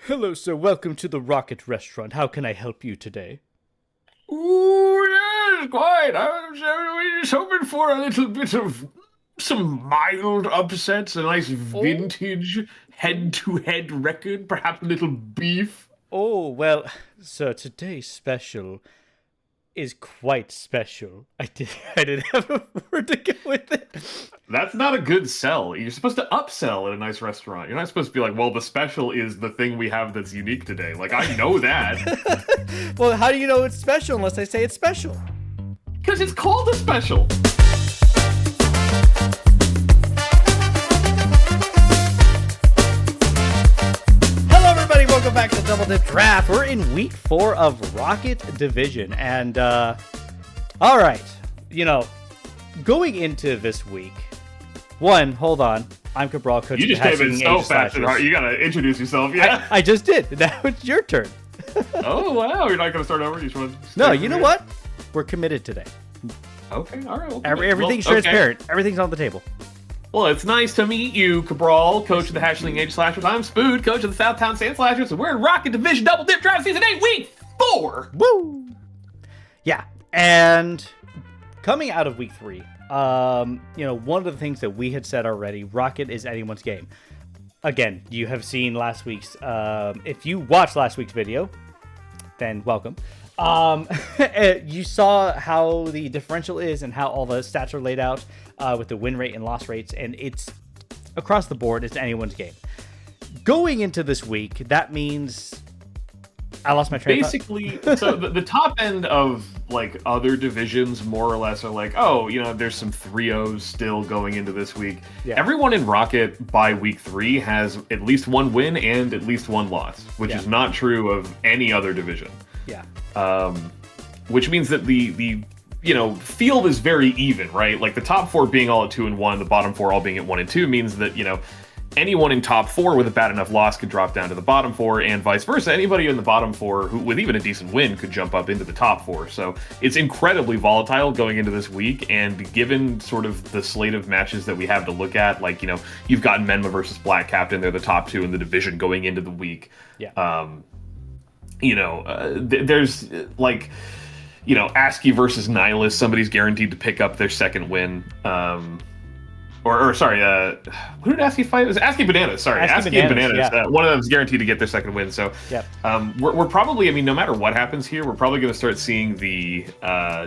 Hello, sir. Welcome to the Rocket Restaurant. How can I help you today? Ooh, yes, quite. I was just hoping for a little bit of some mild upsets, a nice Oh, vintage head-to-head record, perhaps a little beef. well, sir, today's special is quite special. I didn't have a word to go with it. That's not a good sell. You're supposed to upsell at a nice restaurant. You're not supposed to be like, well, the special is the thing we have that's unique today. Like, I know that Well, how do you know it's special unless I say it's special? because it's called a special. Hello, everybody. Welcome back to Double Dip Draft. We're in week 4 of Rocket Division, and all right, going into this week. One, hold on. I'm Cabral, coach You of the just came in Hatchling so Age fast and Slashers. hard. You gotta introduce yourself. Yeah. I just did. Now it's your turn. Oh wow, you're not gonna start over. You just want to No, you know what? We're committed today. Okay, all right. Everything's Well, okay. transparent. Everything's on the table. Well, it's nice to meet you, Cabral, coach of the Hatchling Age Slashers. I'm Spood, coach of the Southtown Sand Slashers, and we're in Rocket Division Double Dip Draft Season 8, Week 4! Woo! Yeah, and coming out of week 3, one of the things that we had said already, Rocket is anyone's game. Again, you have seen last week's, if you watched last week's video, then welcome. You saw how the differential is and how all the stats are laid out with the win rate and loss rates, and it's across the board, it's anyone's game. Going into this week, that means I lost my train of thought. Basically, so the top end of, like, other divisions more or less are like, oh, there's some 3-0s still going into this week. Yeah. Everyone in Rocket by week 3 has at least one win and at least one loss, which is not true of any other division. Yeah. Which means that the field is very even, right? Like the top 4 being all at 2-1, the bottom 4 all being at 1-2 means that anyone in top 4 with a bad enough loss could drop down to the bottom 4, and vice versa. Anybody in the bottom 4 who with even a decent win could jump up into the top 4. So it's incredibly volatile going into this week, and given sort of the slate of matches that we have to look at, like you've got Menma versus Black Captain, they're the top 2 in the division going into the week. Yeah. There's like, ASCII versus Nihilus, somebody's guaranteed to pick up their second win. Sorry, who did ASCII fight? It was ASCII Bananas. Sorry, ASCII and Bananas. Yeah. One of them is guaranteed to get their second win. So, Yep. we're probably, no matter what happens here, we're probably going to start seeing the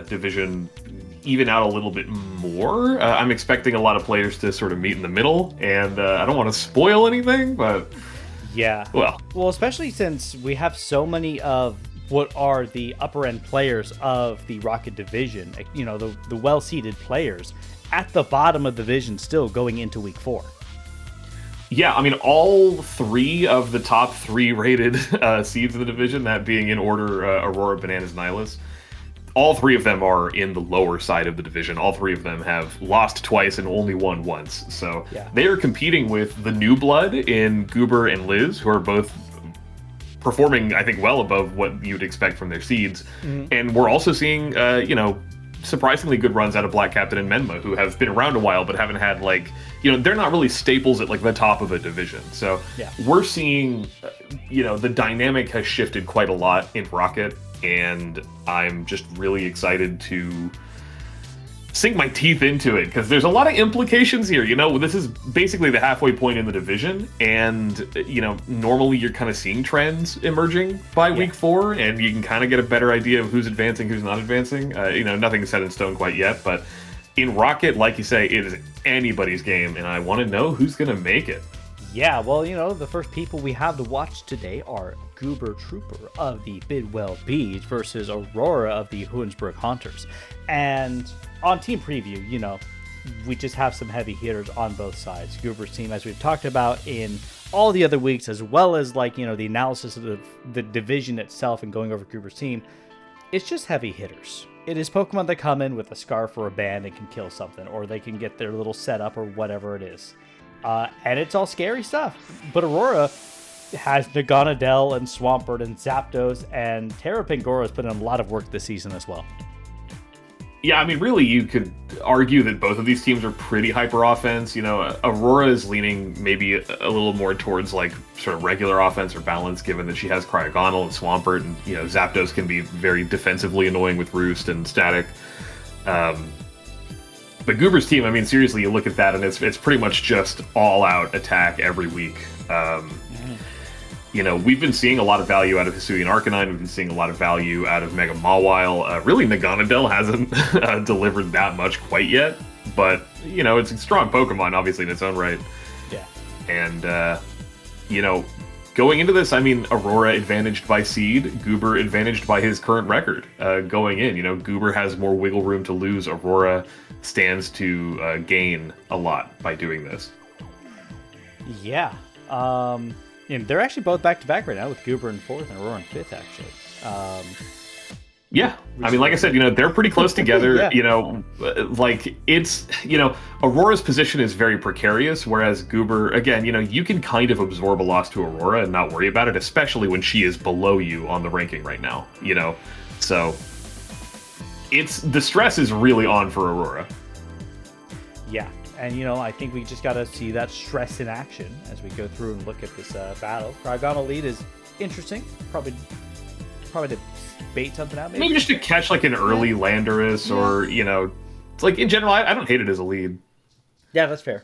division even out a little bit more. I'm expecting a lot of players to sort of meet in the middle, and I don't want to spoil anything, but Yeah. Well, especially since we have so many of what are the upper end players of the Rocket division, the well-seeded players at the bottom of the division still going into week 4. Yeah, all 3 of the top 3 rated seeds in the division, that being in order Aurora, Bananas, Nihilus, all 3 of them are in the lower side of the division. All 3 of them have lost twice and only won once. So they are competing with the new blood in Goober and Liz, who are both performing, I think, well above what you'd expect from their seeds. Mm-hmm. And we're also seeing, surprisingly good runs out of Black Captain and Menma, who have been around a while but haven't had, they're not really staples at, the top of a division. So we're seeing, the dynamic has shifted quite a lot in Rocket, and I'm just really excited to sink my teeth into it, because there's a lot of implications here. This is basically the halfway point in the division, and normally you're kind of seeing trends emerging by week 4, and you can kind of get a better idea of who's advancing, who's not advancing. Nothing's set in stone quite yet, but in Rocket, like you say, it is anybody's game, and I want to know who's going to make it. Yeah, well, the first people we have to watch today are Goober Trooper of the Bidwell Bees versus Aurora of the Hoensbroek Haunters. And on team preview, we just have some heavy hitters on both sides. Goober's team, as we've talked about in all the other weeks, as well as the analysis of the division itself and going over Goober's team, it's just heavy hitters. It is Pokemon that come in with a scarf or a band and can kill something, or they can get their little setup or whatever it is. And it's all scary stuff. But Aurora has Naganadel and Swampert and Zapdos, and Terra Pangoro has put in a lot of work this season as well. Yeah, I mean, really, you could argue that both of these teams are pretty hyper offense. You know, Aurora is leaning maybe a little more towards like sort of regular offense or balance, given that she has Cryogonal and Swampert, and you know, Zapdos can be very defensively annoying with Roost and Static. But Goober's team, I mean, seriously, you look at that and it's pretty much just all out attack every week. You know, we've been seeing a lot of value out of Hisuian Arcanine. We've been seeing a lot of value out of Mega Mawile. Really, Naganadel hasn't delivered that much quite yet. But, you know, it's a strong Pokemon, obviously, in its own right. Yeah. And, you know, going into this, I mean, Aurora advantaged by seed, Goober advantaged by his current record going in. You know, Goober has more wiggle room to lose. Aurora stands to gain a lot by doing this. Yeah. And they're actually both back-to-back right now, with Goober in 4th and Aurora in 5th, actually. Yeah, I mean, like I said, you know, they're pretty close together. Yeah. You know, like it's, you know, Aurora's position is very precarious, whereas Goober, again, you know, you can kind of absorb a loss to Aurora and not worry about it, especially when she is below you on the ranking right now, you know? So, the stress is really on for Aurora. Yeah. And, you know, I think we just got to see that stress in action as we go through and look at this battle. Cryogonal lead is interesting. Probably to bait something out. Maybe just to catch, like, an early Landorus or, you know... It's like, in general, I don't hate it as a lead. Yeah, that's fair.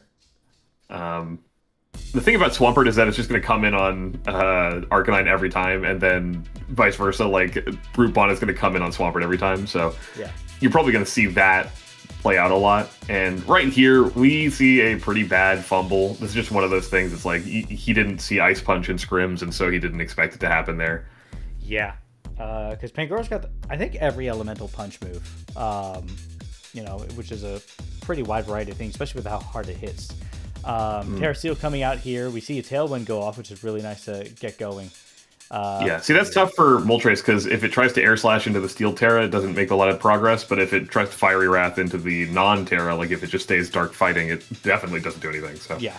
The thing about Swampert is that it's just going to come in on Arcanine every time, and then vice versa. Like, Brute Bond is going to come in on Swampert every time, so... Yeah. You're probably going to see that play out a lot. And right here, we see a pretty bad fumble. This is just one of those things. It's like he didn't see Ice Punch and Scrims, and so he didn't expect it to happen there. Yeah, because Pangora's got, I think, every elemental punch move, you know, which is a pretty wide variety of things, especially with how hard it hits. Terra Steel coming out here. We see a Tailwind go off, which is really nice to get going. Yeah, see, that's tough for Moltres, because if it tries to Air Slash into the Steel Terra, it doesn't make a lot of progress, but if it tries to Fiery Wrath into the non-Terra, like if it just stays Dark Fighting, it definitely doesn't do anything. So yeah.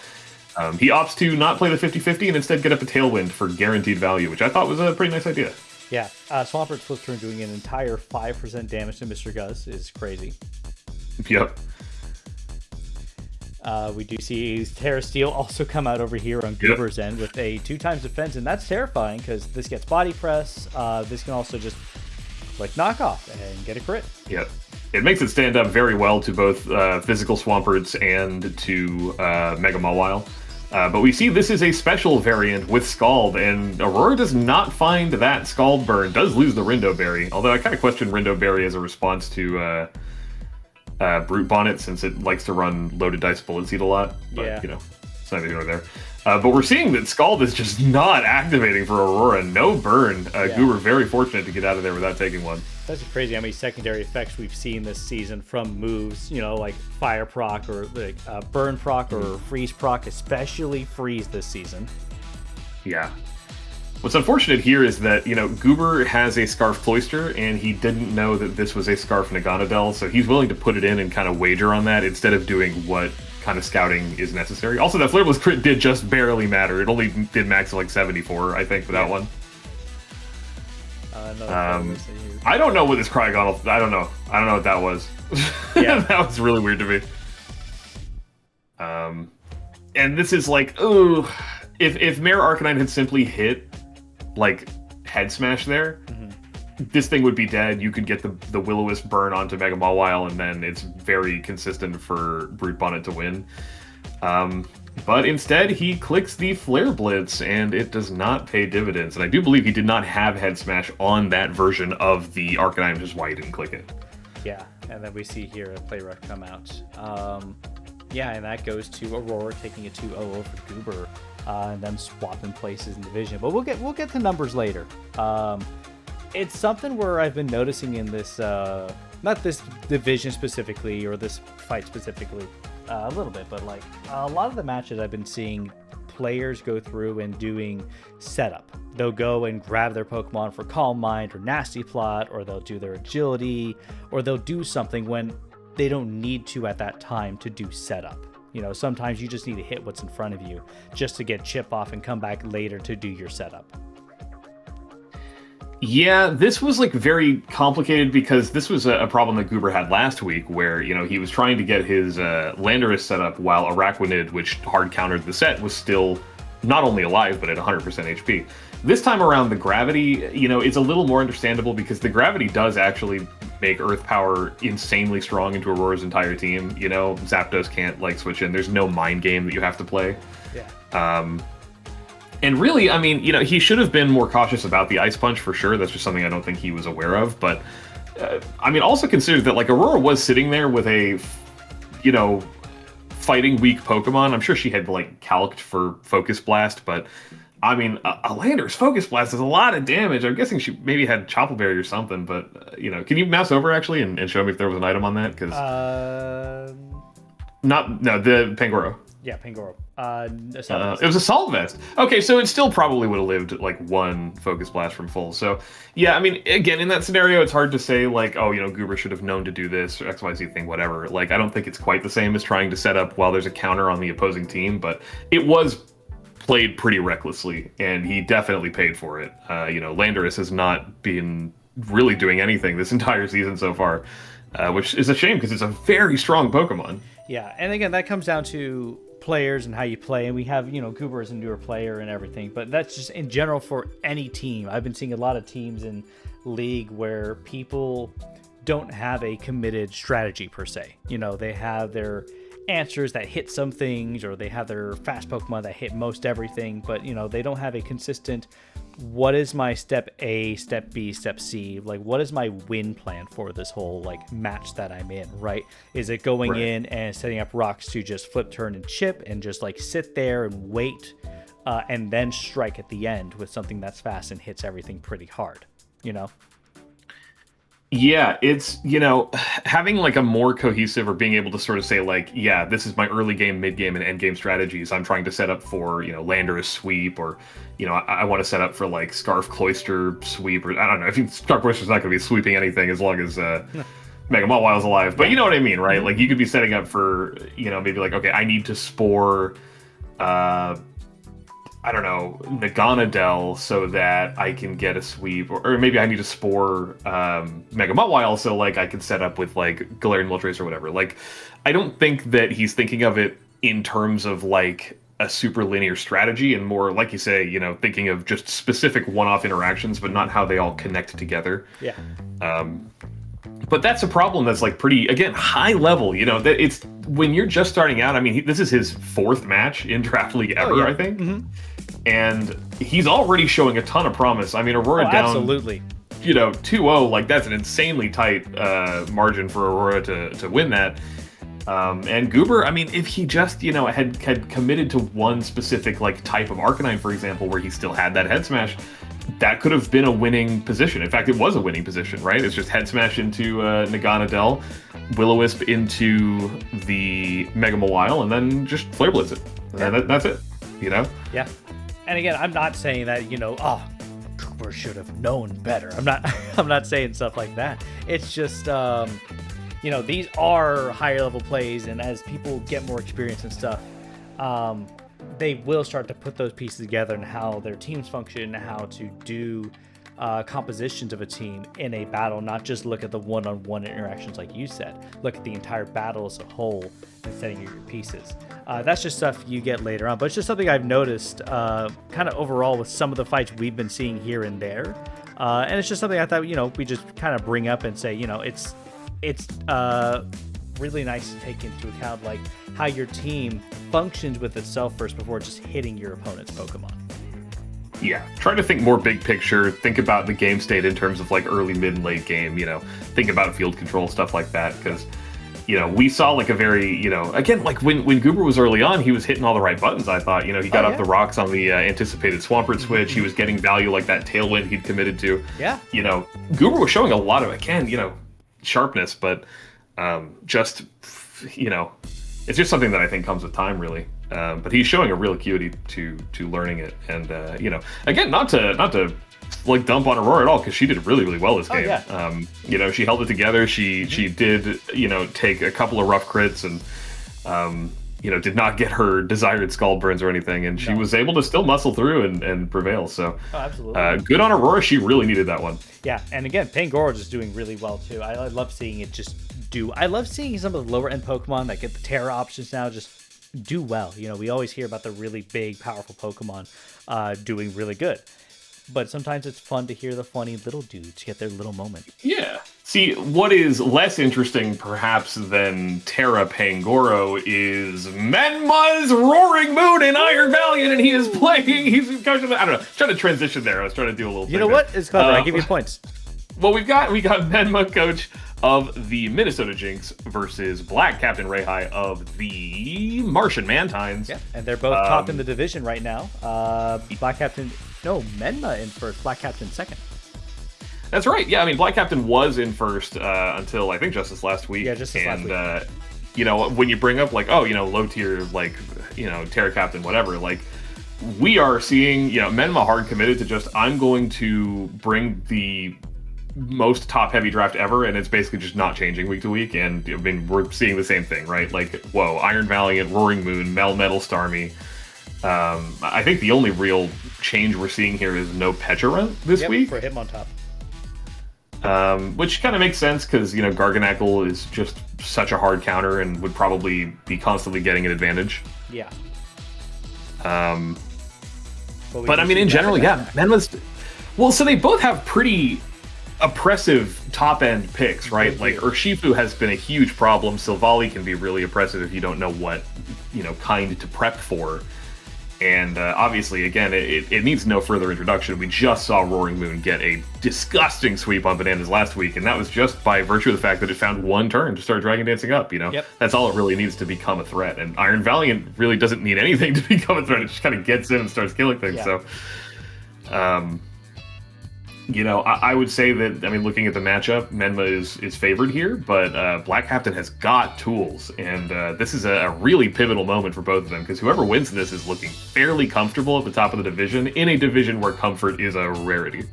He opts to not play the 50-50 and instead get up a Tailwind for guaranteed value, which I thought was a pretty nice idea. Yeah, Swampert flips turn doing an entire 5% damage to Mr. Guz is crazy. Yep. We do see Terra Steel also come out over here on Goober's end with a 2x defense, and that's terrifying because this gets body press. This can also just like knock off and get a crit. Yep. It makes it stand up very well to both physical Swamperts and to Mega Mawile. But we see this is a special variant with Scald, and Aurora does not find that Scald burn. Does lose the Rindo Berry, although I kind of question Rindo Berry as a response to Brute Bonnet, since it likes to run loaded dice bullet seed a lot. But, you know, it's neither here nor there. But we're seeing that Scald is just not activating for Aurora. No burn. Goober very fortunate to get out of there without taking one. That's just crazy how many secondary effects we've seen this season from moves, you know, like Fire proc or like Burn proc or Freeze proc, especially Freeze this season. Yeah. What's unfortunate here is that, you know, Goober has a Scarf Cloyster, and he didn't know that this was a Scarf Naganadel, so he's willing to put it in and kind of wager on that instead of doing what kind of scouting is necessary. Also, that Flareblast crit did just barely matter. It only did max of like 74, I think, for that one. I don't know what this Cryogonal... I don't know what that was. Yeah. That was really weird to me. And this is like, ooh... If Mare Arcanine had simply hit, like, Head Smash there, this thing would be dead. You could get the Will-O-Wisp burn onto Mega Mawile, and then it's very consistent for Brute Bonnet to win. But instead, he clicks the Flare Blitz, and it does not pay dividends. And I do believe he did not have Head Smash on that version of the Arcanine, which is why he didn't click it. Yeah, and then we see here a Play Rough come out. Yeah, and that goes to Aurora taking a 2-0 over Goober. And them swapping places in division, but we'll get to numbers later. It's something where I've been noticing in this, not this division specifically or this fight specifically, a little bit, but like a lot of the matches I've been seeing players go through and doing setup. They'll go and grab their Pokemon for Calm Mind or Nasty Plot, or they'll do their Agility, or they'll do something when they don't need to at that time to do setup. You know, sometimes you just need to hit what's in front of you just to get chip off and come back later to do your setup. Yeah, this was like very complicated because this was a problem that Goober had last week where, he was trying to get his Landorus set up while Araquanid, which hard countered the set, was still not only alive, but at 100% HP. This time around, the gravity, it's a little more understandable because the gravity does actually make Earth Power insanely strong into Aurora's entire team. Zapdos can't like switch in. There's no mind game that you have to play. Yeah. And really, he should have been more cautious about the Ice Punch for sure. That's just something I don't think he was aware of. But, also consider that, like, Aurora was sitting there with a, fighting weak Pokemon. I'm sure she had, like, calced for Focus Blast, but, a Landorus Focus Blast is a lot of damage. I'm guessing she maybe had Chople Berry or something, but, can you mouse over, actually, and show me if there was an item on that? Because the Pangoro. Yeah, Pangoro. It was Assault Vest. Okay, so it still probably would have lived like one Focus Blast from full. So, yeah, again, in that scenario, it's hard to say like, oh, Goober should have known to do this or XYZ thing, whatever. Like, I don't think it's quite the same as trying to set up while there's a counter on the opposing team, but it was played pretty recklessly, and he definitely paid for it. Landorus has not been really doing anything this entire season so far, which is a shame because it's a very strong Pokemon. Yeah, and again, that comes down to players and how you play, and we have Goober as a newer player and everything, but that's just in general for any team. I've been seeing a lot of teams in League where people don't have a committed strategy per se. They have their answers that hit some things, or they have their fast Pokemon that hit most everything, but they don't have a consistent, what is my step A, step B, step C, like what is my win plan for this whole like match that I'm in, right? Is it going in and setting up rocks to just flip, turn, and chip and just like sit there and wait and then strike at the end with something that's fast and hits everything pretty hard, Yeah, it's, having like a more cohesive, or being able to sort of say like, yeah, this is my early game, mid game, and end game strategies. I'm trying to set up for, Landorus sweep, or, I want to set up for like Scarf Cloister sweep, or I don't know. I think Scarf Cloister's not going to be sweeping anything as long as Mega Mawwile's alive. But you know what I mean, right? Like you could be setting up for, maybe like, okay, I need to spore, I don't know, Naganadel so that I can get a sweep, or maybe I need to spore Mega Mawwile so like I can set up with like Galarian Moltres or whatever. Like, I don't think that he's thinking of it in terms of like a super linear strategy, and more like you say, thinking of just specific one-off interactions, but not how they all connect together. Yeah. But that's a problem that's like pretty, again, high level. That it's when you're just starting out. This is his 4th match in Draft League ever, I think. Mm-hmm. And he's already showing a ton of promise. Aurora down, absolutely, 2-0, like that's an insanely tight margin for Aurora to win that. And Goober, if he just, had committed to one specific like type of Arcanine, for example, where he still had that head smash, that could have been a winning position. In fact, it was a winning position, right? It's just head smash into Naganadel, Will-O-Wisp into the Mega Mawile, and then just Flare Blitz it. And that's it, Yeah. And again, I'm not saying that, Cooper should have known better. I'm not saying stuff like that. It's just, these are higher level plays, and as people get more experience and stuff, they will start to put those pieces together and how their teams function, how to do compositions of a team in a battle, not just look at the one-on-one interactions like you said. Look at the entire battle as a whole and setting your pieces. That's just stuff you get later on, but it's just something I've noticed kind of overall with some of the fights we've been seeing here and there. And it's just something I thought, we just kind of bring up and say, it's really nice to take into account like how your team functions with itself first before just hitting your opponent's Pokemon. Yeah, try to think more big picture. Think about the game state in terms of like early, mid, and late game. Think about field control, stuff like that. Because we saw like a very again, like when Goober was early on, he was hitting all the right buttons. I thought he got up the rocks on the anticipated Swampert switch. He was getting value like that Tailwind he'd committed to. Yeah, Goober was showing a lot of sharpness, but just it's just something that I think comes with time, really. But he's showing a real acuity to learning it, and again, not to like dump on Aurora at all, because she did really, really well this game. Yeah. She held it together. She did take a couple of rough crits, and did not get her desired Scald burns or anything, and she was able to still muscle through and prevail. So, absolutely. Good on Aurora. She really needed that one. Yeah, and again, Pangoro is doing really well too. I love seeing it just do. I love seeing some of the lower end Pokemon that get the Terra options now just do well. We always hear about the really big, powerful Pokemon doing really good. But sometimes it's fun to hear the funny little dudes get their little moment. Yeah. See, what is less interesting, perhaps, than Terra Pangoro is Menma's Roaring Moon in Iron Valiant, and he is playing. He's coaching. I don't know. Trying to transition there. I was trying to do a little. You know what? It's clever. I give you points. Well, we got Menma, coach of the Minnesota Jynx, versus Black Captain Rayhai of the Martian Mantines. Yeah, and they're both top in the division right now. Black Captain. No, Menma in first, Black Captain second. That's right. Yeah, I mean, Black Captain was in first until I think just this last week. Yeah, just this last week. When you bring up low tier Terra Captain, whatever, we are seeing Menma hard committed to just I'm going to bring the most top heavy draft ever, and it's basically just not changing week to week. And I mean, we're seeing the same thing, right? Iron Valiant, Roaring Moon, Melmetal, Starmie. I think the only real change we're seeing here is no Pecharunt this week. For Hitmontop. Which kind of makes sense because, Garganackle is just such a hard counter and would probably be constantly getting an advantage. Yeah. But I mean, in general, Menma's... Well, so they both have pretty oppressive top-end picks, right? Urshifu has been a huge problem. Silvally can be really oppressive if you don't know what, kind to prep for. And obviously, again, it needs no further introduction. We just saw Roaring Moon get a disgusting sweep on Bananas last week, and that was just by virtue of the fact that it found one turn to start Dragon Dancing up, Yep. That's all it really needs to become a threat. And Iron Valiant really doesn't need anything to become a threat. It just kind of gets in and starts killing things. Yeah. So, I would say that, I mean, looking at the matchup, Menma is favored here, but Black Captain has got tools, and this is a really pivotal moment for both of them, because whoever wins this is looking fairly comfortable at the top of the division, in a division where comfort is a rarity.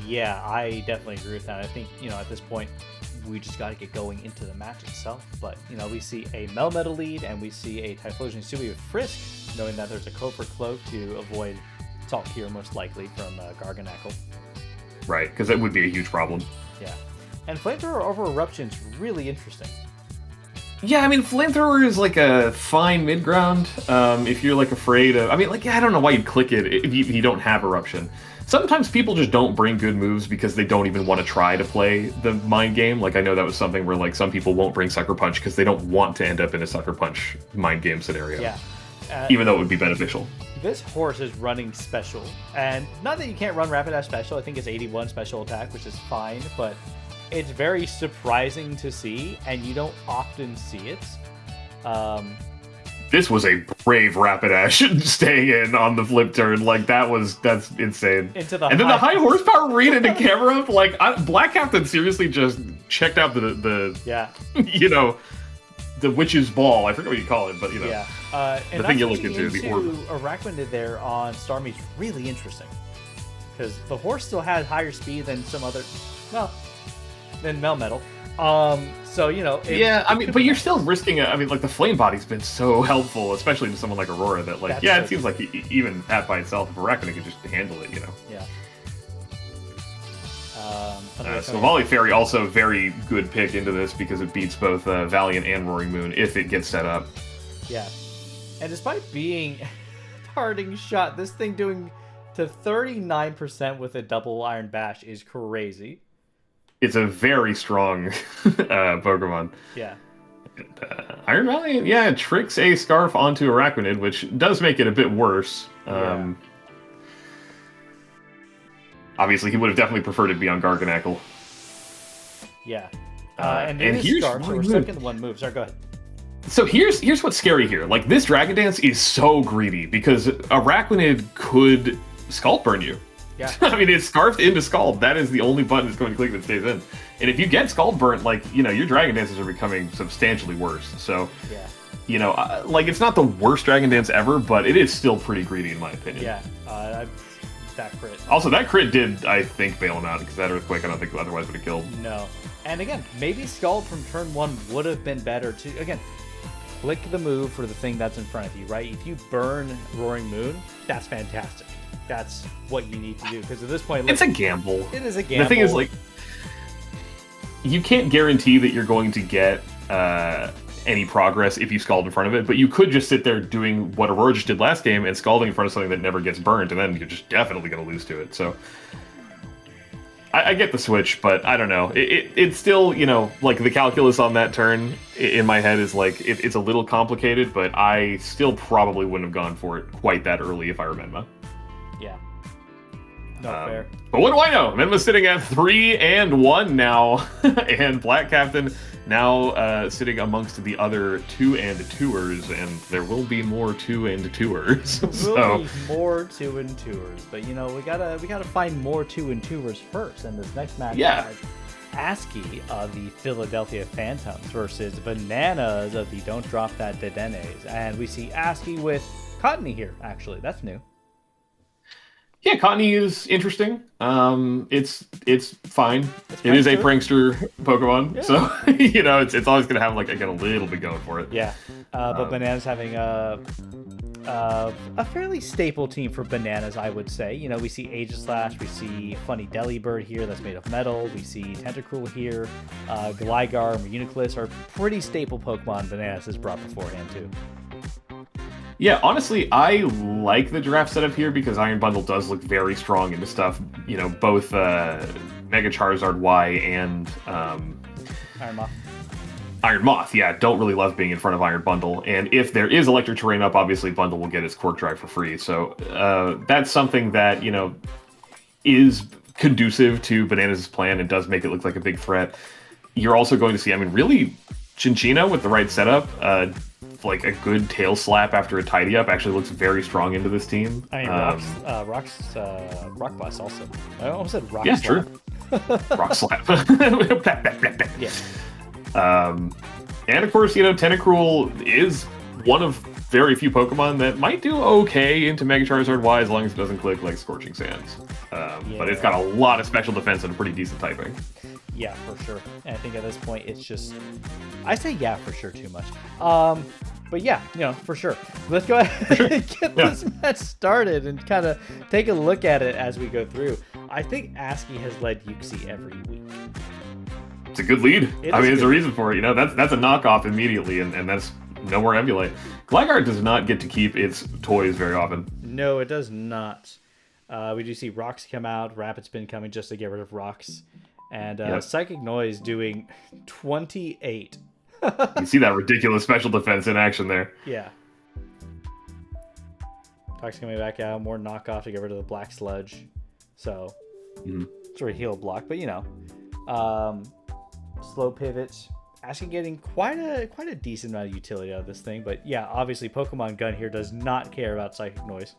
Yeah, I definitely agree with that. I think, at this point, we just got to get going into the match itself, but, we see a Melmetal lead, and we see a Typhlosion Sui with Frisk, knowing that there's a Cobra Cloak to avoid Salt Cure, most likely, from Garganackle. Right, because that would be a huge problem. Yeah. And Flamethrower over Eruption's really interesting. Yeah, I mean, Flamethrower is a fine mid-ground. If you're afraid of... I mean, I don't know why you'd click it if you don't have Eruption. Sometimes people just don't bring good moves because they don't even want to try to play the mind game. I know that was something where some people won't bring Sucker Punch because they don't want to end up in a Sucker Punch mind game scenario. Yeah. Even though it would be beneficial. This horse is running special, and not that you can't run Rapidash special. I think it's 81 special attack, which is fine, but it's very surprising to see, and you don't often see it. This was a brave Rapidash staying in on the flip turn. That's insane. And then the high horsepower read into camera. Black Captain seriously just checked out the the witch's ball. I forget what you call it, but Yeah. The thing you look into, the orb. Araquanid there on Starmie's really interesting. Because the horse still had higher speed than some other... Well, than Melmetal. So, but you're still risking it. I mean, the Flame Body's been so helpful, especially to someone like Aurora, that, it seems like even that by itself, if Araquanid could just handle it, Yeah. So Volley Fairy also very good pick into this because it beats both Valiant and Roaring Moon if it gets set up. Yeah. And despite being parting shot, this thing doing to 39% with a double Iron Bash is crazy. It's a very strong Pokemon. Yeah. And, Iron Valiant, tricks a Scarf onto Araquanid, which does make it a bit worse. Obviously, he would have definitely preferred it to be on Garganackle. Yeah. And here's Scarf, so we're stuck in the one move. Sorry, go ahead. So here's what's scary here. This Dragon Dance is so greedy because Araquanid could Scald Burn you. Yeah. I mean, it's Scarfed into Scald. That is the only button it's going to click that stays in. And if you get Scald Burnt, your Dragon Dances are becoming substantially worse. So, it's not the worst Dragon Dance ever, but it is still pretty greedy in my opinion. Yeah. That crit. Also, that crit did, I think, bail him out because that Earthquake I don't think otherwise would have killed. No. And again, maybe Scald from turn 1 would have been better too. Again, click the move for the thing that's in front of you, right? If you burn Roaring Moon, that's fantastic. That's what you need to do, because at this point, it's a gamble. It is a gamble. The thing is, like, you can't guarantee that you're going to get any progress if you scald in front of it, but you could just sit there doing what Aurora just did last game and scalding in front of something that never gets burned, and then you're just definitely going to lose to it. So I get the switch, but I don't know. It's still, you know, like the calculus on that turn in my head is like, it's a little complicated, but I still probably wouldn't have gone for it quite that early if I were Menma. Yeah. Not fair. But what do I know? Menma's sitting at 3-1 now, and Black Captain now sitting amongst the other 2-2ers, and there will be more 2-2ers. There will be more 2-2ers, but you know, we gotta find more 2-2ers first. And this next match has ASCII of the Philadelphia Phantumps versus Bananas of the Don't Drop That Dedennes, and we see ASCII with Cottony here. Actually, that's new. Yeah, Cottony is interesting. It's fine. It is a prankster Pokemon, so you know it's always gonna have like again a little bit going for it. Yeah, but Bananas having a fairly staple team for Bananas, I would say. You know, we see Aegislash, we see Funny Delibird here that's made of metal, we see Tentacruel here, Gligar, Uniclus are pretty staple Pokemon Bananas has brought beforehand too. Yeah, honestly, I like the draft setup here because Iron Bundle does look very strong into stuff. You know, both Mega Charizard Y and Iron Moth. Iron Moth, yeah, don't really love being in front of Iron Bundle. And if there is Electric Terrain up, obviously Bundle will get its Quark Drive for free. So that's something that, you know, is conducive to Bananas' plan and does make it look like a big threat. You're also going to see, I mean, really, Chinchino with the right setup, like a good tail slap after a tidy up actually looks very strong into this team. I mean, Rock Bust also. I almost said Rock yeah, Slap. True. Rock Slap. Yeah. And of course, you know, Tentacruel is one of very few Pokemon that might do okay into Mega Charizard Y as long as it doesn't click like Scorching Sands. But it's got a lot of special defense and a pretty decent typing. Yeah, for sure. And I think at this point, it's just... I say yeah for sure too much. But yeah, you know, for sure. Let's go ahead and get this match started and kind of take a look at it as we go through. I think ASCII has led Yuxi every week. It's a good lead. I mean, there's a reason for it. You know, that's a knockoff immediately, and that's no more emulate. Gligar does not get to keep its toys very often. No, it does not. We do see Rocks come out, Rapid Spin coming just to get rid of Rocks. And Psychic Noise doing 28. You see that ridiculous special defense in action there. Yeah. Toxic coming back out, more knockoff to get rid of the Black Sludge. So, sort of heal block, but you know. Slow pivot. Actually getting quite a decent amount of utility out of this thing. But yeah, obviously Pokemon Gun here does not care about Psychic Noise.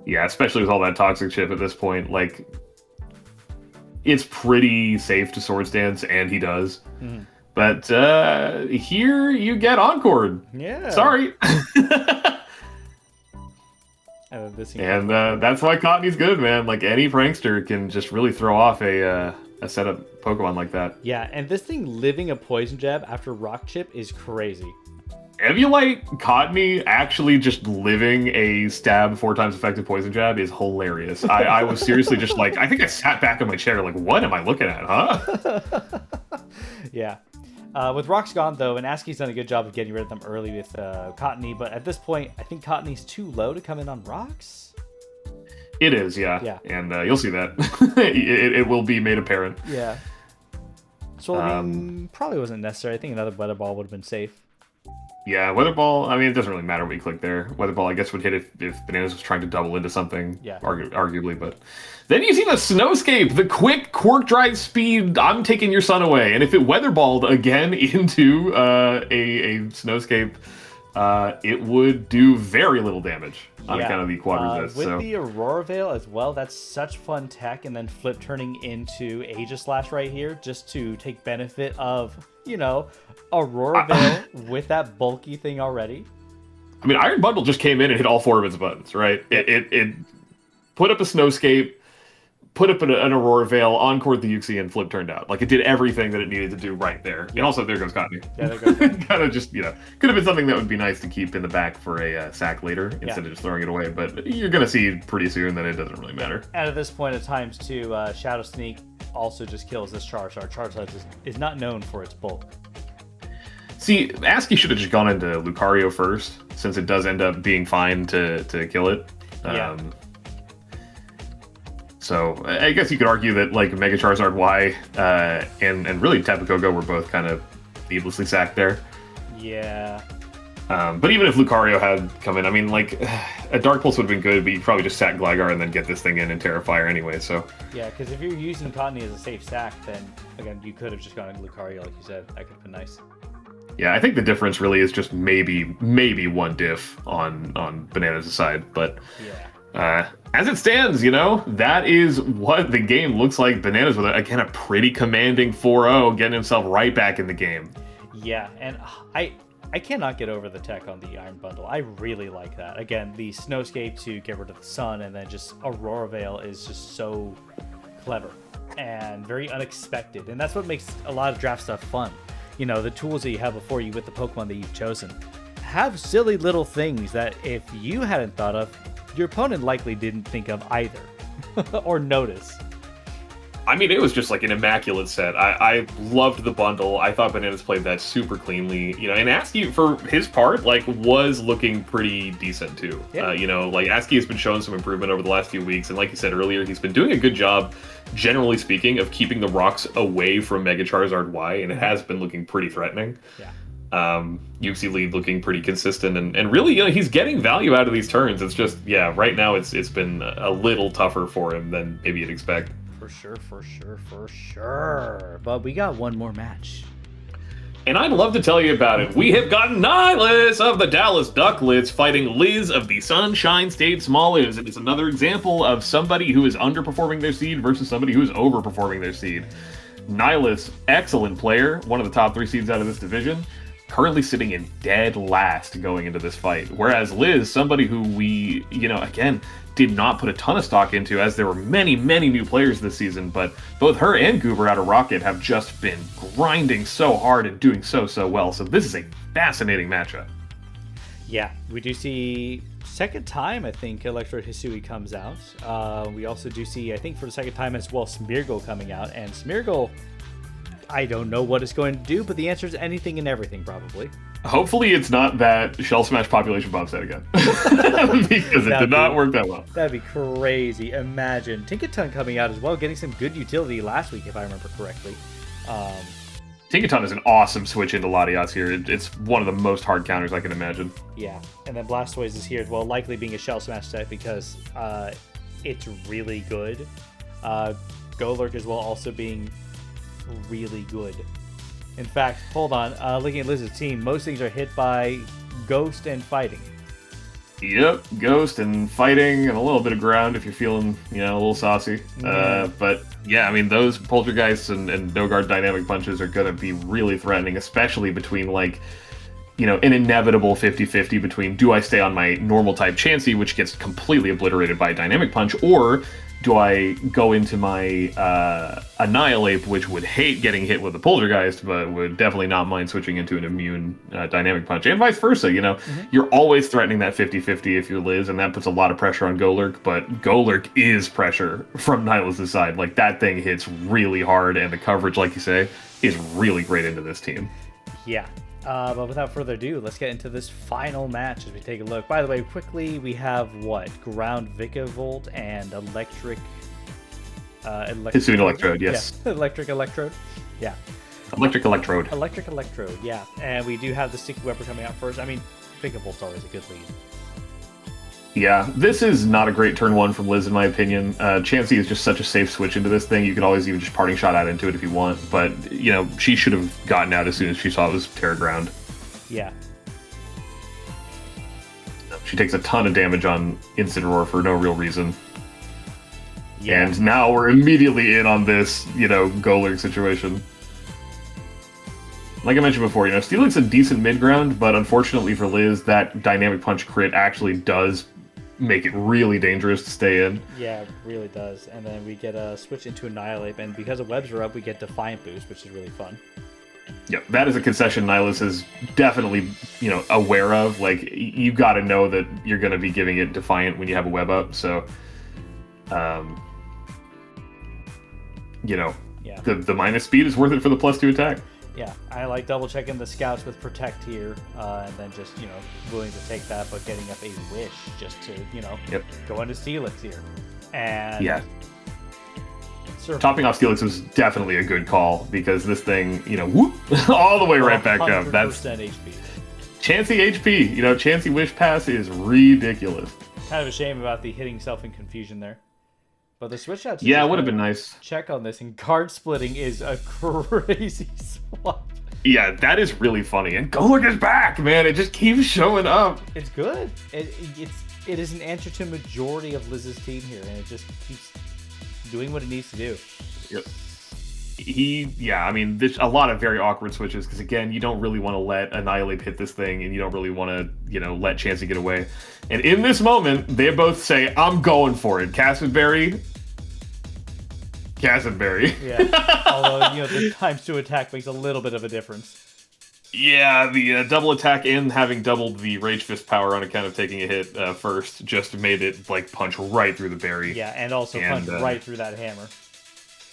Yeah, especially with all that Toxic chip at this point. Like, it's pretty safe to Swords Dance, and he does. Mm-hmm. But here you get Encored. Yeah. Sorry. And that's why Cottony's good, man. Like, any prankster can just really throw off a setup Pokemon like that. Yeah, and this thing living a Poison Jab after Rock Chip is crazy. Emulate Cottony actually just living a stab 4 times effective Poison Jab is hilarious. I was seriously just like, I think I sat back in my chair like, what am I looking at, huh? Yeah. With Rocks gone, though, and ASCII's done a good job of getting rid of them early with Cottony, but at this point, I think Cottony's too low to come in on Rocks. It is, yeah. And you'll see that. it will be made apparent. Yeah. So, I mean, probably wasn't necessary. I think another Weather Ball would have been safe. Yeah, Weather Ball, I mean, it doesn't really matter what you click there. Weather Ball, I guess, would hit if Bananas was trying to double into something, arguably, but... Then you see the Snowscape, the quick Quark Drive speed, I'm taking your sun away. And if it Weather Balled again into a Snowscape, it would do very little damage on account of the Quad Resist. With the Aurora Veil as well, that's such fun tech, and then flip turning into Aegislash right here, just to take benefit of, you know, Aurora Veil with that bulky thing already. I mean, Iron Bundle just came in and hit all 4 of its buttons, right? It put up a Snowscape, put up an Aurora Veil, encored the Yuxi, and flip turned out. Like, it did everything that it needed to do right there. And also, there goes Cottonee. Yeah, there goes Cottonee. Kind of just, could have been something that would be nice to keep in the back for a sack later instead of just throwing it away. But you're going to see pretty soon that it doesn't really matter. And at this point at times, too, Shadow Sneak also just kills this Charizard. Charizard is not known for its bulk. See, ASCII should have just gone into Lucario first, since it does end up being fine to kill it. Yeah. So I guess you could argue that like Mega Charizard Y and really Tapu Koko were both kind of needlessly sacked there. Yeah. But even if Lucario had come in, I mean, like a Dark Pulse would have been good, but you probably just sack Gligar and then get this thing in and Terrifier anyway. So yeah, because if you're using Cottonee as a safe sack, then again you could have just gone into Lucario, like you said. That could have been nice. Yeah, I think the difference really is just maybe one diff on Bananas' side, but yeah. As it stands, that is what the game looks like. Bananas with, again, a pretty commanding 4-0, getting himself right back in the game. Yeah, and I cannot get over the tech on the Iron Bundle. I really like that. Again, the Snowscape to get rid of the sun, and then just Aurora Veil is just so clever and very unexpected. And that's what makes a lot of draft stuff fun. The tools that you have before you with the Pokemon that you've chosen. Have silly little things that if you hadn't thought of, your opponent likely didn't think of either or notice. I mean, it was just like an immaculate set. I loved the bundle. I thought Bananas played that super cleanly. And ASCII, for his part, was looking pretty decent too. Yeah. ASCII has been showing some improvement over the last few weeks, and like you said earlier, he's been doing a good job, generally speaking, of keeping the rocks away from Mega Charizard Y, and it has been looking pretty threatening. Yeah. Yuxi lead looking pretty consistent, and really, he's getting value out of these turns. It's just, right now it's been a little tougher for him than maybe you'd expect. For sure. But we got one more match. And I'd love to tell you about it. We have got Nihilus of the Dallas Duckletts fighting Liz of the Sunshine State Smolivs. And it's another example of somebody who is underperforming their seed versus somebody who is overperforming their seed. Nihilus, excellent player, one of the top 3 seeds out of this division, currently sitting in dead last going into this fight. Whereas Liz, somebody who we, again, did not put a ton of stock into, as there were many, many new players this season, but both her and Goober out of Rocket have just been grinding so hard and doing so well. So this is a fascinating matchup. Yeah, we do see second time, I think, Electrode Hisui comes out. We also do see, I think for the second time as well, Smeargle coming out. And Smeargle, I don't know what it's going to do, but the answer is anything and everything, probably. Hopefully it's not that Shell Smash Population Bomb set again. Because it did not work that well. That'd be crazy. Imagine. Tinkaton coming out as well, getting some good utility last week, if I remember correctly. Tinkaton is an awesome switch into Latias here. It's one of the most hard counters I can imagine. Yeah, and then Blastoise is here as well, likely being a Shell Smash set because it's really good. Golurk as well, also being really good. In fact, hold on, looking at Liz's team, most things are hit by Ghost and Fighting. Yep, Ghost and Fighting and a little bit of Ground if you're feeling, a little saucy. But yeah, I mean, those Poltergeists and No-Guard Dynamic Punches are going to be really threatening, especially between, an inevitable 50-50 between do I stay on my normal type Chansey, which gets completely obliterated by a Dynamic Punch, or do I go into my Annihilate, which would hate getting hit with a Poltergeist, but would definitely not mind switching into an immune Dynamic Punch, and vice versa, You're always threatening that 50-50 if you're Liz, and that puts a lot of pressure on Golurk, but Golurk is pressure from Nihilus' side. That thing hits really hard, and the coverage, like you say, is really great into this team. Yeah. But without further ado, let's get into this final match as we take a look. By the way, quickly, we have Ground Vikavolt and Electric... Hisuian Electrode, yes. Yeah. Electric Electrode. Yeah. Electric Electrode. Electric Electrode, yeah. And we do have the Sticky Weapon coming out first. I mean, Vikavolt's always a good lead. Yeah, this is not a great turn 1 from Liz, in my opinion. Chansey is just such a safe switch into this thing. You could always even just Parting Shot out into it if you want. But, she should have gotten out as soon as she saw it was Terra Ground. Yeah. She takes a ton of damage on Incineroar for no real reason. Yeah. And now we're immediately in on this, Golurk situation. Like I mentioned before, Steelix's a decent mid-ground, but unfortunately for Liz, that Dynamic Punch crit actually does make it really dangerous to stay in. Yeah, it really does. And then we get a switch into Annihilate, and because the webs are up, we get Defiant Boost, which is really fun. Yep, that is a concession Nihilus is definitely, aware of. Like, you got to know that you're going to be giving it Defiant when you have a web up. So, Yeah. the minus speed is worth it for the +2 attack. Yeah, I like double checking the scouts with Protect here, and then just, willing to take that, but getting up a Wish just to, go into Steelix here. And yeah. Topping off Steelix was definitely a good call, because this thing, whoop, all the way right back up. That's HP. Chansey HP. Chansey Wish Pass is ridiculous. Kind of a shame about the hitting self in confusion there. But the switch out. Yeah, it would have been nice. Check on this, and card splitting is a crazy swap. Yeah, that is really funny. And go look his back, man. It just keeps showing up. It's good. It is an answer to majority of Liz's team here, and it just keeps doing what it needs to do. Yep. There's a lot of very awkward switches, because again, you don't really want to let Annihilate hit this thing, and you don't really want to, let Chansey get away. And in this moment, they both say, I'm going for it. Cassidberry. Yeah. Although, the times to attack makes a little bit of a difference. Yeah, the double attack and having doubled the Rage Fist power on account of taking a hit first just made it, punch right through the berry. Yeah, and also punch right through that hammer.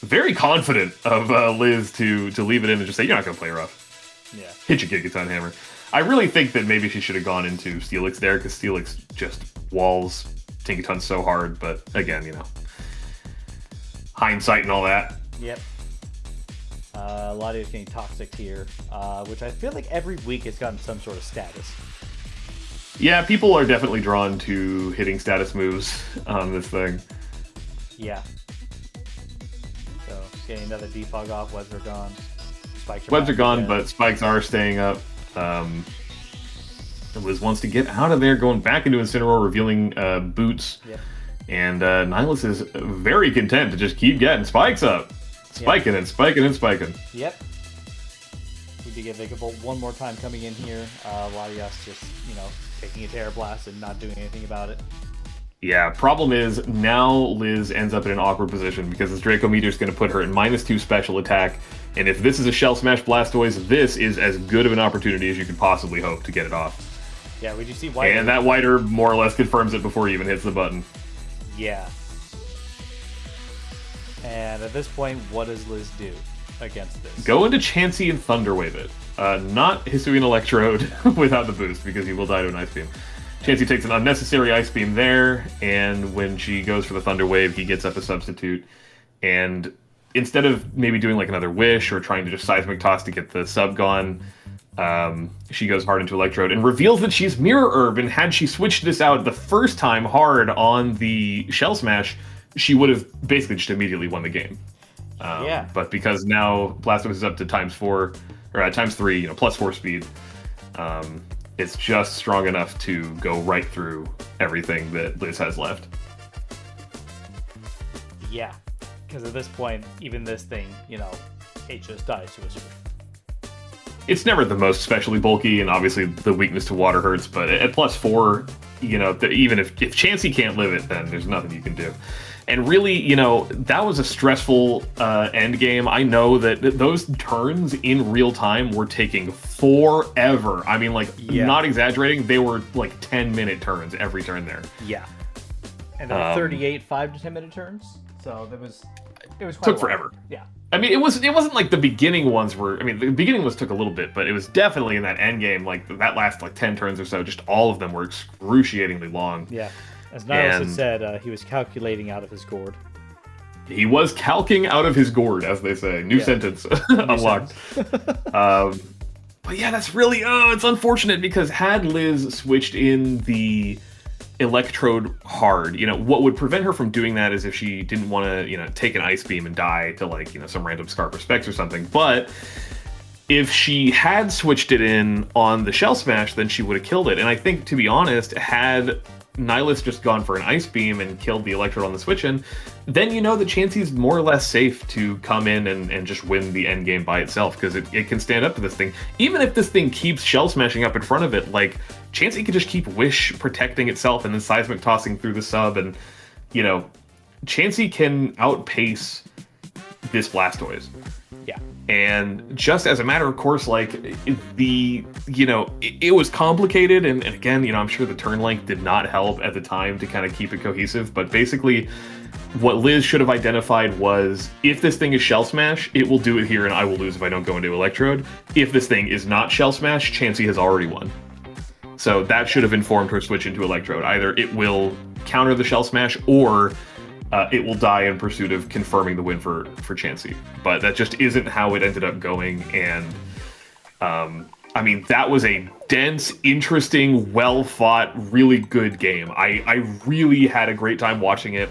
Very confident of Liz to leave it in and just say, you're not going to play rough. Yeah. Hit your Gigaton hammer. I really think that maybe she should have gone into Steelix there, because Steelix just walls Tinkaton so hard, but again, hindsight and all that. Yep. A lot of it's getting toxic here, which I feel like every week it's gotten some sort of status. Yeah, people are definitely drawn to hitting status moves on this thing. Yeah. So, getting another defog off, webs are gone. Webs are gone, but spikes are staying up. Liz wants to get out of there, going back into Incineroar, revealing boots. Yep. And Nihilus is very content to just keep getting spikes up. Spiking and spiking and spiking. Yep. We did get Vigavolt one more time coming in here. Latias just, taking a Terror Blast and not doing anything about it. Yeah, problem is, now Liz ends up in an awkward position, because this Draco Meteor is going to put her at -2 special attack, and if this is a Shell Smash Blastoise, this is as good of an opportunity as you could possibly hope to get it off. Yeah, we do see Whiter. And that Whiter more or less confirms it before he even hits the button. Yeah. And at this point, what does Liz do against this? Go into Chansey and Thunder Wave it. Not Hisuian Electrode without the boost, because he will die to an Ice Beam. Chansey takes an unnecessary Ice Beam there, and when she goes for the Thunder Wave, he gets up a substitute. And instead of maybe doing another Wish or trying to just Seismic Toss to get the sub gone, she goes hard into Electrode and reveals that she's Mirror Herb, and had she switched this out the first time hard on the Shell Smash, she would have basically just immediately won the game. Yeah. But because now Blastoise is up to ×4, or ×3, +4 speed, it's just strong enough to go right through everything that Liz has left. Yeah. Because at this point, even this thing, it just dies to a super. It's never the most specially bulky, and obviously the weakness to water hurts, but at +4, even if Chansey can't live it, then there's nothing you can do. And really, that was a stressful end game. I know that those turns in real time were taking forever. I mean, not exaggerating, they were 10-minute turns every turn there. Yeah. And there were 38 5 to 10 minute turns. So it was quite took forever. Yeah. I mean, it wasn't like the beginning ones were. I mean, the beginning ones took a little bit, but it was definitely in that end game, that last 10 turns or so. Just all of them were excruciatingly long. Yeah, as Niles had said, he was calculating out of his gourd. He was calking out of his gourd, as they say. New sentence unlocked. But yeah, that's really it's unfortunate, because had Liz switched in the Electrode hard, what would prevent her from doing that is if she didn't want to, take an Ice Beam and die to some random Scarp or Specs or something. But if she had switched it in on the Shell Smash, then she would have killed it. And I think, to be honest, had Nihilus just gone for an Ice Beam and killed the Electrode on the switch-in, then you know that Chansey's more or less safe to come in and just win the end game by itself, because it can stand up to this thing. Even if this thing keeps Shell Smashing up in front of it, like, Chansey could just keep Wish protecting itself and then Seismic tossing through the sub, and, you know, Chansey can outpace this Blastoise. Yeah. And just as a matter of course, like, it was complicated, and again, you know, I'm sure the turn length did not help at the time to kind of keep it cohesive, but basically what Liz should have identified was, if this thing is Shell Smash, it will do it here and I will lose if I don't go into Electrode. If this thing is not Shell Smash, Chansey has already won. So that should have informed her switch into Electrode. Either it will counter the Shell Smash, or it will die in pursuit of confirming the win for Chansey. But that just isn't how it ended up going, and I mean, that was a dense, interesting, well-fought, really good game. I really had a great time watching it.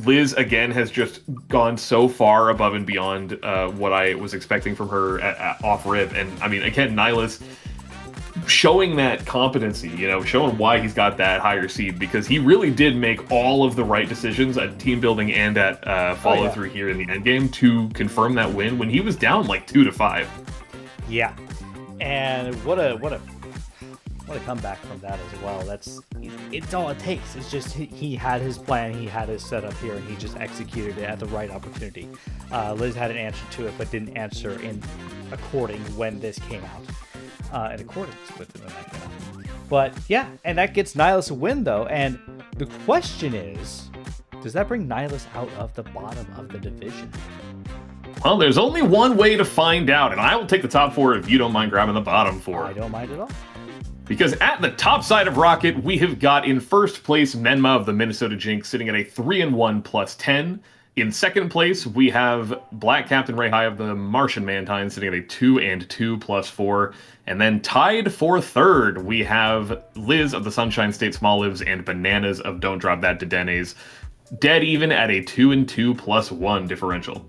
Liz, again, has just gone so far above and beyond what I was expecting from her off-rip. And, I mean, again, Nihilus showing that competency, you know, showing why he's got that higher seed, because he really did make all of the right decisions at team building and at follow-through here in the endgame to confirm that win when he was down like 2-5. Yeah. And what a comeback from that as well. It's all it takes. It's just he had his plan, he had his setup here, and he just executed it at the right opportunity. Liz had an answer to it, but didn't answer in according when this came out. In accordance with it when that came out. But yeah, and that gets Nihilus a win though. And the question is, does that bring Nihilus out of the bottom of the division? Well, there's only one way to find out, and I will take the top 4 if you don't mind grabbing the bottom 4. I don't mind at all. Because at the top side of Rocket, we have got in first place Menma of the Minnesota Jynx sitting at a 3-1 plus 10. In second place, we have Black Captain Ray High of the Martian Mantines sitting at a 2-2 plus 4. And then tied for third, we have Liz of the Sunshine State Smolivs and Bananas of Don't Drop That Dedennes, dead even at a 2-2 plus 1 differential.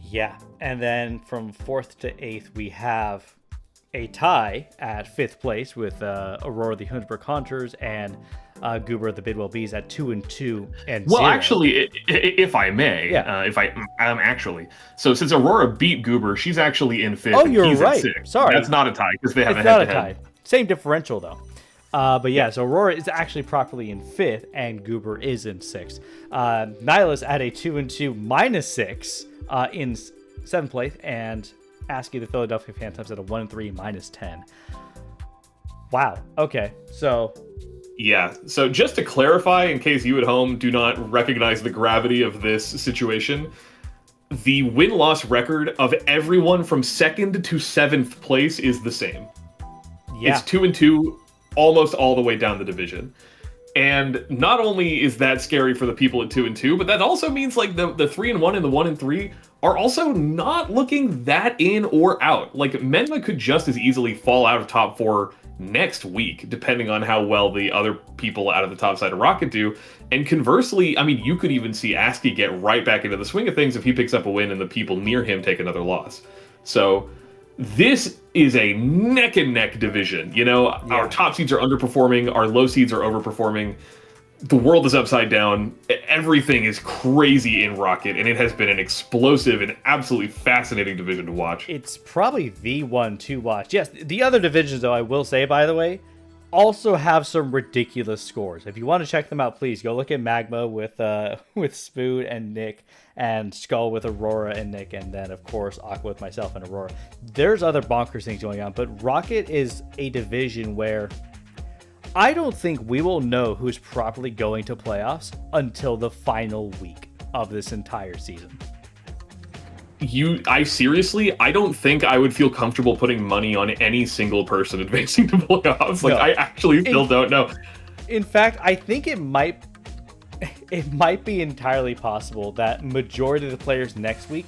Yeah, and then from 4th to 8th, we have a tie at 5th place with Aurora the Hoensbroek Hunters and Goober the Bidwell Bees at 2-2 and 0. Well, actually, if I may, so since Aurora beat Goober, she's actually in 5th. Oh, you're and he's right. at 6th. Sorry, that's not a tie because they have it's a head-to-head. not a tie. Same differential though. But yeah, so Aurora is actually properly in 5th, and Goober is in 6th. Nihilus at a 2-2 minus 6 in 7th place, and ASCII the Philadelphia Phantumps at a 1-3 minus 10. Wow. Okay. So. Yeah. So just to clarify, in case you at home do not recognize the gravity of this situation, the win-loss record of everyone from 2nd to 7th place is the same. Yeah. It's 2-2 almost all the way down the division. And not only is that scary for the people at 2-2, but that also means like the 3-1 and the 1-3 are also not looking that in or out. Like Menma could just as easily fall out of top 4 next week, depending on how well the other people out of the top side of Rocket do. And conversely, I mean, you could even see ASCII get right back into the swing of things if he picks up a win and the people near him take another loss. So this is a neck and neck division. You know, yeah. Our top seeds are underperforming, our low seeds are overperforming. The world is upside down. Everything is crazy in Rocket, and it has been an explosive and absolutely fascinating division to watch. It's probably the one to watch. Yes, the other divisions, though, I will say, by the way, also have some ridiculous scores. If you want to check them out, please go look at Magma with Spood and Nick, and Skull with Aurora and Nick, and then, of course, Aqua with myself and Aurora. There's other bonkers things going on, but Rocket is a division where I don't think we will know who's properly going to playoffs until the final week of this entire season. I don't think I would feel comfortable putting money on any single person advancing to playoffs. Like, no. I actually still don't know. In fact, I think it might be entirely possible that majority of the players next week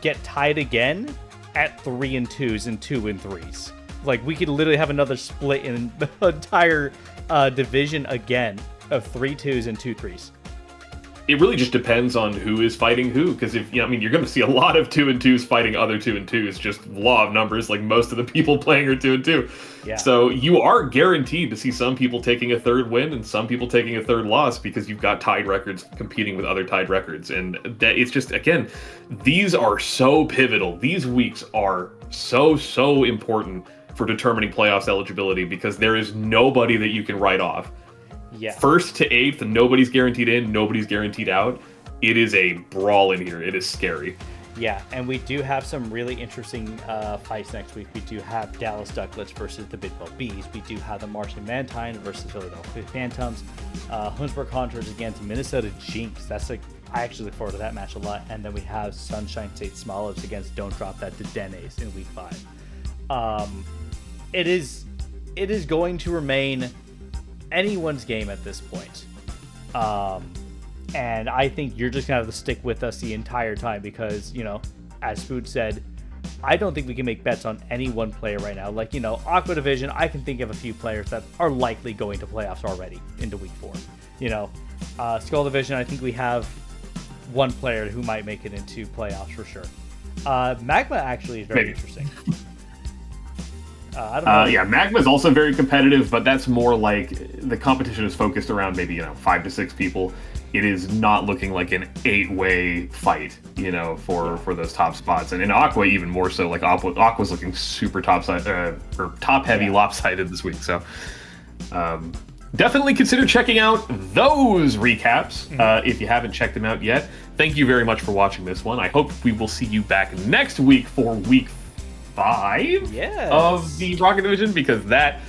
get tied again at 3-2s and 2-3s. Like, we could literally have another split in the entire division again of 3-2s and 2-3s. it really just depends on who is fighting who. Because if I mean, you're going to see a lot of 2-2s fighting other 2-2s. Just law of numbers. Like most of the people playing are 2-2. Yeah. So you are guaranteed to see some people taking a third win and some people taking a third loss because you've got tied records competing with other tied records. And that it's just, again, these are so pivotal. These weeks are so important for determining playoffs eligibility because there is nobody that you can write off. Yeah. 1st to 8th, nobody's guaranteed in, nobody's guaranteed out. It is a brawl in here. It is scary. Yeah, and we do have some really interesting fights next week. We do have Dallas Duckletts versus the Bidwell Bees. We do have the Martian Mantines versus Philadelphia Phantumps. Hoensbroek Hunters against Minnesota Jynx. That's I actually look forward to that match a lot. And then we have Sunshine State Smolivs against Don't Drop That Dedennes in week 5. It is going to remain anyone's game at this point. And I think you're just going to have to stick with us the entire time because, as Food said, I don't think we can make bets on any one player right now. Like, Aqua Division, I can think of a few players that are likely going to playoffs already into week 4. Skull Division, I think we have one player who might make it into playoffs for sure. Magma actually is very interesting. I don't know. Yeah, Magma is also very competitive, but that's more like the competition is focused around maybe 5 to 6 people. It is not looking like an 8-way fight, for those top spots. And in Aqua, even more so. Like Aqua's looking super top heavy, lopsided this week. So definitely consider checking out those recaps if you haven't checked them out yet. Thank you very much for watching this one. I hope we will see you back next week for week 5 of the Rocket Division, because that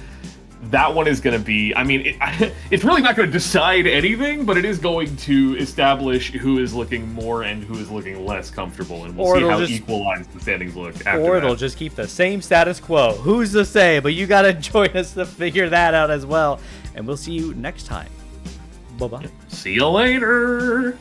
one is going to be, it's really not going to decide anything, but it is going to establish who is looking more and who is looking less comfortable, and we'll see how equalized the standings look after Or it'll just keep the same status quo. Who's to say? But you got to join us to figure that out as well, and we'll see you next time. Bye-bye. See you later.